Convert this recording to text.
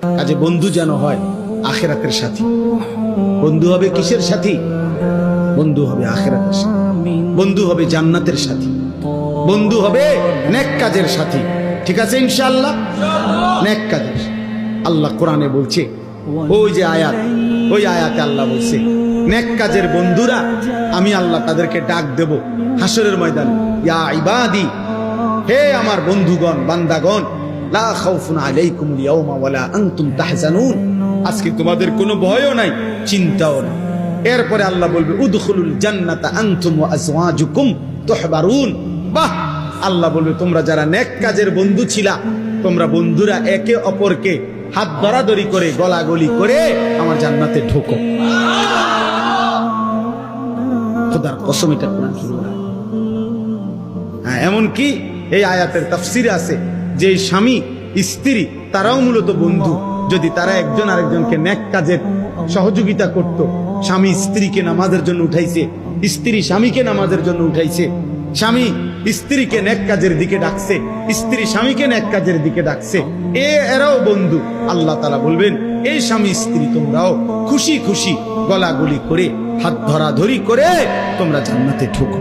কাজে বন্ধু যেন হয় আখিরাতের সাথী। বন্ধু হবে কিসের সাথী? বন্ধু হবে আখিরাতের সাথী, বন্ধু হবে জান্নাতের সাথী, বন্ধু হবে নেক কাজের সাথী। ঠিক আছে ইনশাআল্লাহ? নেক কাজের। আল্লাহ কোরআনে বলছে, ওই যে আয়াত, ওই আয়াতে আল্লাহ বলছে নেক কাজের বন্ধুরা আমি আল্লাহ তাদেরকে ডাক দেব হাসরের ময়দানে, ইয়া ইবাদি, হে আমার বন্ধুগণ, বান্দাগণ, লা খাউফুন আলাইকুমুল ইয়াওমা ওয়ালা আনতুম তাহজানুন, আজকে তোমাদের কোনো ভয়ও নাই, চিন্তাও নাই। এরপরে আল্লাহ বলবে উদখুলুল জান্নাতা আনতুম ওয়া আজওয়াজুকুম তুহবারুন। বাহ! আল্লাহ বলবে তোমরা যারা নেক কাজের বন্ধু ছিলা, তোমরা বন্ধুরা একে অপরকে হাত ধরাধরি করে গলাগলি করে আমার জান্নাতে ঢোকো। খোদার কসম, এটা কোরআন শুরু হয়। হ্যাঁ, এমনকি এই আয়াতের তাফসিরে আছে যে স্বামী স্ত্রী তারাও মূলত বন্ধু, যদি তারা একজন আরেকজনকে নেক কাজের সহযোগিতা করত। স্বামী স্ত্রীকে নামাজের জন্য উঠাইছে, স্ত্রী স্বামীকে নামাজের জন্য উঠাইছে, স্বামী স্ত্রীকে নেক কাজের দিকে ডাকছে, স্ত্রী স্বামীকে নেক কাজের দিকে ডাকছে, এরাও বন্ধু। আল্লাহ তাআলা বলবেন এই স্বামী স্ত্রী তোমরাও খুশি খুশি গলাগলি করে হাত ধরাধরি করে তোমরা জান্নাতে ঢোকো।